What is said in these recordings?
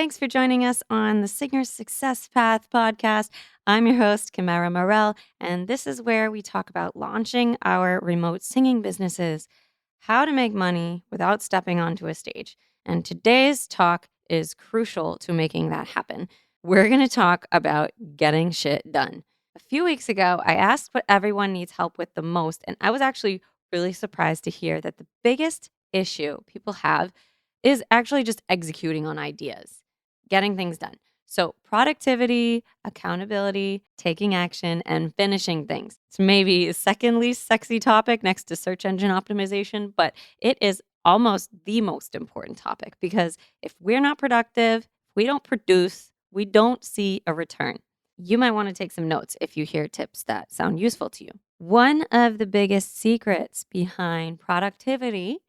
Thanks for joining us on the Singer Success Path podcast. I'm your host, Kimara Morel, and this is where we talk about launching our remote singing businesses, how to make money without stepping onto a stage. And today's talk is crucial to making that happen. We're going to talk about getting shit done. A few weeks ago, I asked what everyone needs help with the most, and I was actually really surprised to hear that the biggest issue people have is actually just executing on ideas, getting things done. So productivity, accountability, taking action, and finishing things. It's maybe the second least sexy topic next to search engine optimization, but it is almost the most important topic because if we're not productive, we don't produce, we don't see a return. You might want to take some notes if you hear tips that sound useful to you. One of the biggest secrets behind productivity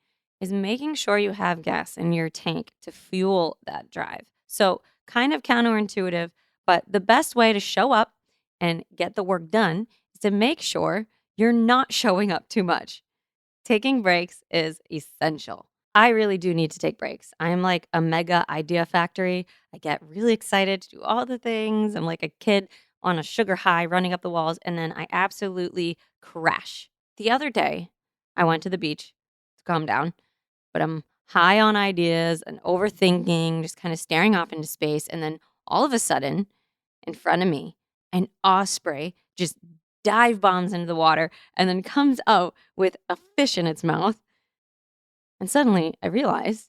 is making sure you have gas in your tank to fuel that drive. So kind of counterintuitive, but the best way to show up and get the work done is to make sure you're not showing up too much. Taking breaks is essential. I really do need to take breaks. I'm like a mega idea factory. I get really excited to do all the things. I'm like a kid on a sugar high running up the walls, and then I absolutely crash. The other day, I went to the beach to calm down, but I'm high on ideas and overthinking, just kind of staring off into space. And then all of a sudden, in front of me, an osprey just dive bombs into the water and then comes out with a fish in its mouth. And suddenly I realize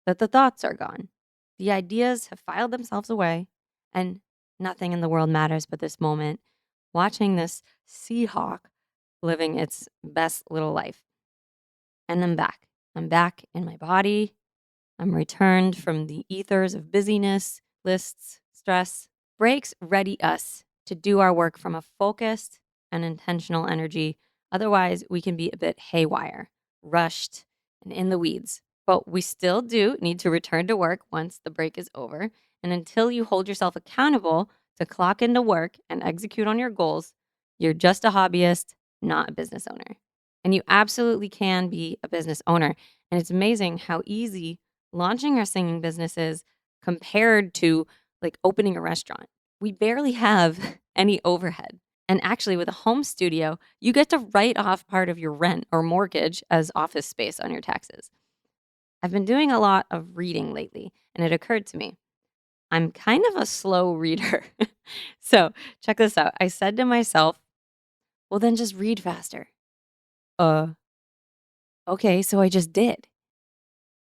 that the thoughts are gone. The ideas have filed themselves away, and nothing in the world matters but this moment, watching this Seahawk living its best little life. And I'm back. I'm back in my body. I'm returned from the ethers of busyness, lists, stress. Breaks ready us to do our work from a focused and intentional energy. Otherwise, we can be a bit haywire, rushed, and in the weeds. But we still do need to return to work once the break is over. And until you hold yourself accountable to clock into work and execute on your goals, you're just a hobbyist, not a business owner. And you absolutely can be a business owner. And it's amazing how easy launching our singing business is compared to like opening a restaurant. We barely have any overhead. And actually, with a home studio, you get to write off part of your rent or mortgage as office space on your taxes. I've been doing a lot of reading lately, and it occurred to me, I'm kind of a slow reader. So check this out. I said to myself, well, then just read faster. Okay, so I just did.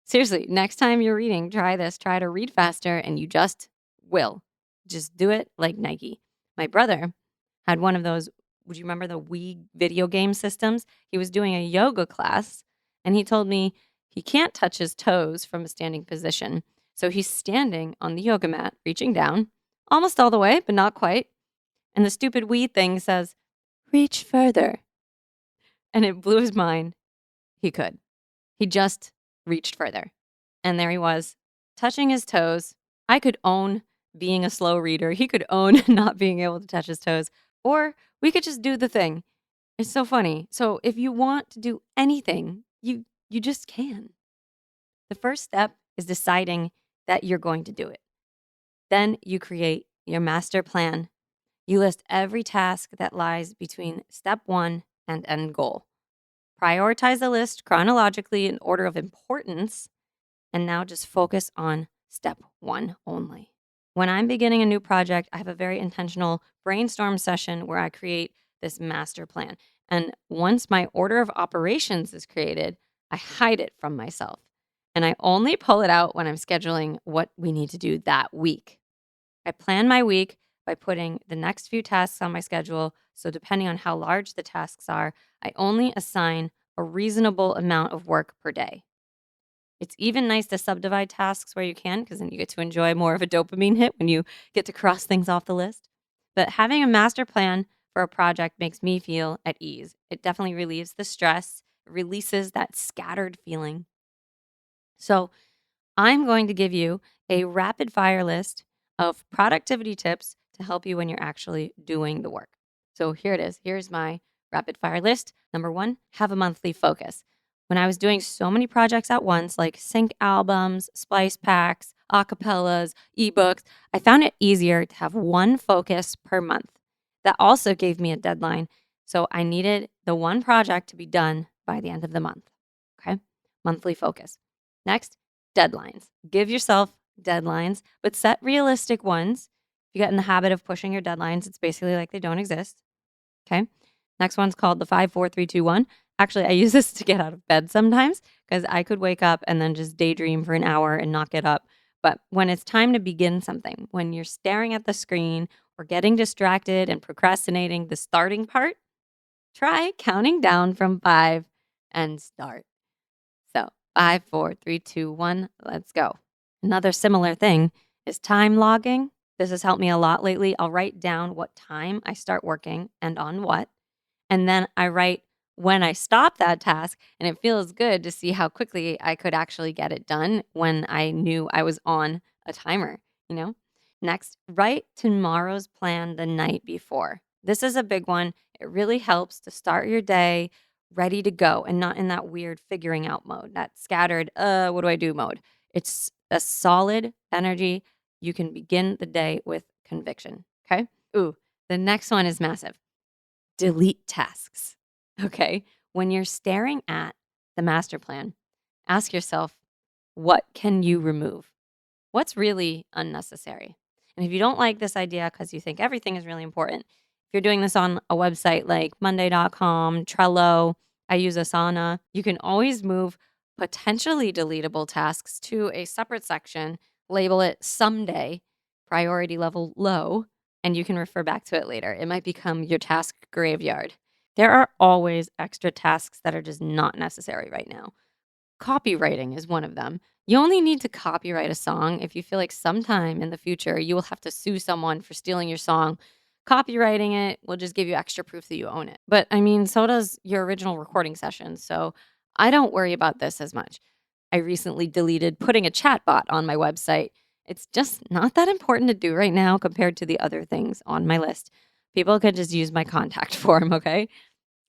Seriously, next time you're reading, try this. Try to read faster, and you just will. Just do it like Nike. My brother had one of those, would you remember the Wii video game systems? He was doing a yoga class, and he told me he can't touch his toes from a standing position. So he's standing on the yoga mat, reaching down, almost all the way, but not quite. And the stupid Wii thing says, reach further. And it blew his mind. He could. He just reached further. And there he was, touching his toes. I could own being a slow reader. He could own not being able to touch his toes. Or we could just do the thing. It's so funny. So if you want to do anything, you just can. The first step is deciding that you're going to do it. Then you create your master plan. You list every task that lies between step 1 and end goal. Prioritize the list chronologically in order of importance, and now just focus on step 1 only. When I'm beginning a new project, I have a very intentional brainstorm session where I create this master plan. And once my order of operations is created, I hide it from myself. And I only pull it out when I'm scheduling what we need to do that week. I plan my week by putting the next few tasks on my schedule. So depending on how large the tasks are, I only assign a reasonable amount of work per day. It's even nice to subdivide tasks where you can, because then you get to enjoy more of a dopamine hit when you get to cross things off the list. But having a master plan for a project makes me feel at ease. It definitely relieves the stress, it releases that scattered feeling. So I'm going to give you a rapid fire list of productivity tips to help you when you're actually doing the work. So here it is. Here's my rapid fire list. Number 1, have a monthly focus. When I was doing so many projects at once, like sync albums, splice packs, acapellas, ebooks. I found it easier to have one focus per month. That also gave me a deadline. So I needed the one project to be done by the end of the month. Okay. Monthly focus. Next, deadlines. Give yourself deadlines, but set realistic ones. If you get in the habit of pushing your deadlines, it's basically like they don't exist. Okay. Next one's called the 5, 4, 3, 2, 1. Actually, I use this to get out of bed sometimes because I could wake up and then just daydream for an hour and not get up. But when it's time to begin something, when you're staring at the screen or getting distracted and procrastinating the starting part, try counting down from 5 and start. So 5, 4, 3, 2, 1, let's go. Another similar thing is time logging. This has helped me a lot lately. I'll write down what time I start working and on what. And then I write when I stop that task. And it feels good to see how quickly I could actually get it done when I knew I was on a timer, you know? Next, write tomorrow's plan the night before. This is a big one. It really helps to start your day ready to go and not in that weird figuring out mode, that scattered, what do I do mode. It's a solid energy. You can begin the day with conviction. Okay. Ooh, the next one is massive. Delete tasks. Okay. When you're staring at the master plan, ask yourself, what can you remove? What's really unnecessary? And if you don't like this idea because you think everything is really important, if you're doing this on a website like Monday.com, Trello, I use Asana, you can always move potentially deletable tasks to a separate section, label it someday, priority level low, and you can refer back to it later. It might become your task graveyard. There are always extra tasks that are just not necessary right now. Copywriting is one of them. You only need to copyright a song if you feel like sometime in the future you will have to sue someone for stealing your song. Copywriting it will just give you extra proof that you own it. But I mean, so does your original recording session. So I don't worry about this as much. I recently deleted putting a chatbot on my website. It's just not that important to do right now compared to the other things on my list. People could just use my contact form, okay?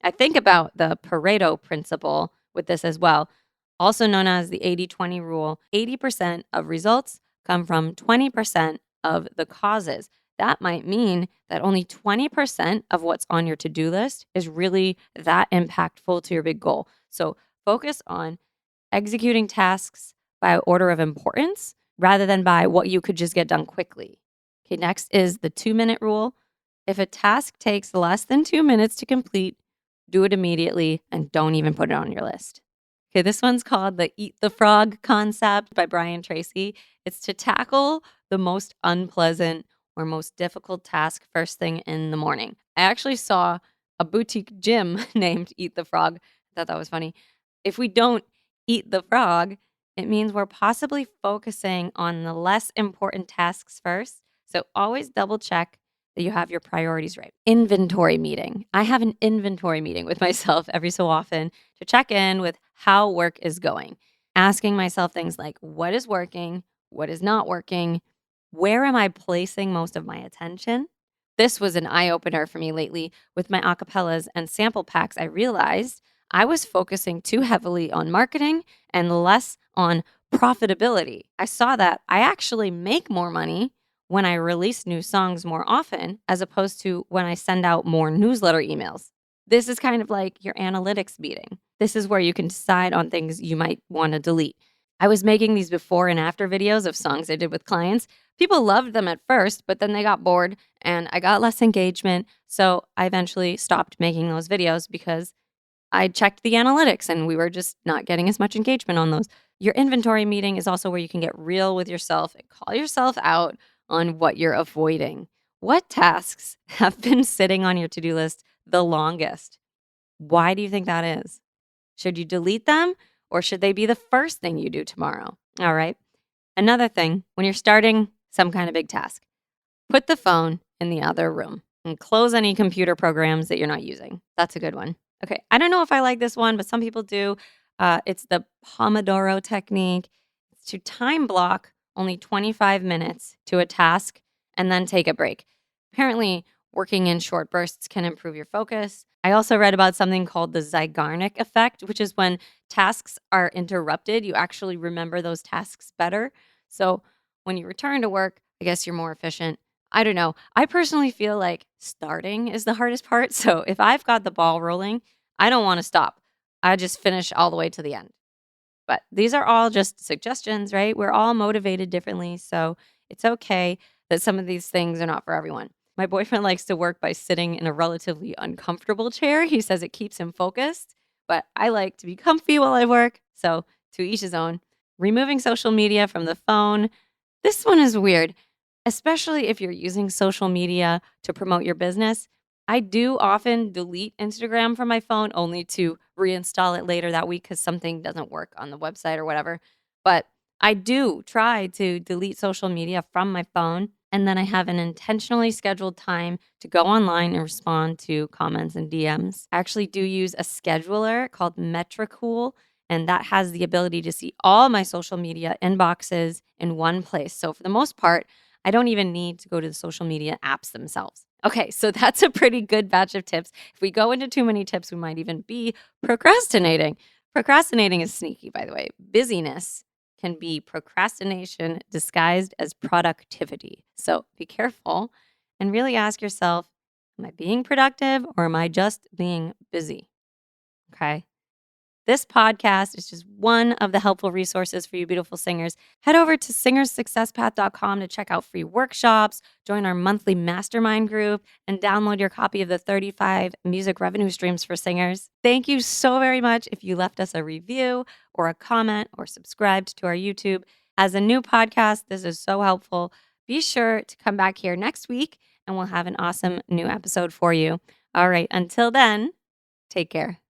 I think about the Pareto principle with this as well, also known as the 80-20 rule. 80% of results come from 20% of the causes. That might mean that only 20% of what's on your to-do list is really that impactful to your big goal. So focus on executing tasks by order of importance rather than by what you could just get done quickly. Okay, next is the 2-minute rule. If a task takes less than 2 minutes to complete, do it immediately and don't even put it on your list. Okay, this one's called the Eat the Frog concept by Brian Tracy. It's to tackle the most unpleasant or most difficult task first thing in the morning. I actually saw a boutique gym named Eat the Frog. I thought that was funny. If we don't eat the frog, it means we're possibly focusing on the less important tasks first. So always double check that you have your priorities right. Inventory meeting. I have an inventory meeting with myself every so often to check in with how work is going. Asking myself things like, what is working? What is not working? Where am I placing most of my attention? This was an eye-opener for me lately with my acapellas and sample packs. I realized I was focusing too heavily on marketing and less on profitability. I saw that I actually make more money when I release new songs more often, as opposed to when I send out more newsletter emails. This is kind of like your analytics meeting. This is where you can decide on things you might want to delete. I was making these before and after videos of songs I did with clients. People loved them at first, but then they got bored and I got less engagement. So I eventually stopped making those videos because I checked the analytics and we were just not getting as much engagement on those. Your inventory meeting is also where you can get real with yourself and call yourself out on what you're avoiding. What tasks have been sitting on your to-do list the longest? Why do you think that is? Should you delete them or should they be the first thing you do tomorrow? All right. Another thing, when you're starting some kind of big task, put the phone in the other room and close any computer programs that you're not using. That's a good one. Okay. I don't know if I like this one, but some people do. It's the Pomodoro technique. It's to time block only 25 minutes to a task and then take a break. Apparently, working in short bursts can improve your focus. I also read about something called the Zeigarnik effect, which is when tasks are interrupted, you actually remember those tasks better. So when you return to work, I guess you're more efficient. I don't know. I personally feel like starting is the hardest part. So if I've got the ball rolling, I don't want to stop. I just finish all the way to the end. But these are all just suggestions, right? We're all motivated differently. So it's okay that some of these things are not for everyone. My boyfriend likes to work by sitting in a relatively uncomfortable chair. He says it keeps him focused, but I like to be comfy while I work. So to each his own. Removing social media from the phone. This one is weird, especially if you're using social media to promote your business. I do often delete Instagram from my phone only to reinstall it later that week because something doesn't work on the website or whatever. But I do try to delete social media from my phone. And then I have an intentionally scheduled time to go online and respond to comments and DMs. I actually do use a scheduler called Metricool, and that has the ability to see all my social media inboxes in one place. So for the most part, I don't even need to go to the social media apps themselves. Okay, so that's a pretty good batch of tips. If we go into too many tips, we might even be procrastinating. Procrastinating is sneaky, by the way. Busyness can be procrastination disguised as productivity. So be careful and really ask yourself, am I being productive or am I just being busy? Okay. This podcast is just one of the helpful resources for you beautiful singers. Head over to singersuccesspath.com to check out free workshops, join our monthly mastermind group, and download your copy of the 35 music revenue streams for singers. Thank you so very much if you left us a review or a comment or subscribed to our YouTube. As a new podcast, this is so helpful. Be sure to come back here next week and we'll have an awesome new episode for you. All right, until then, take care.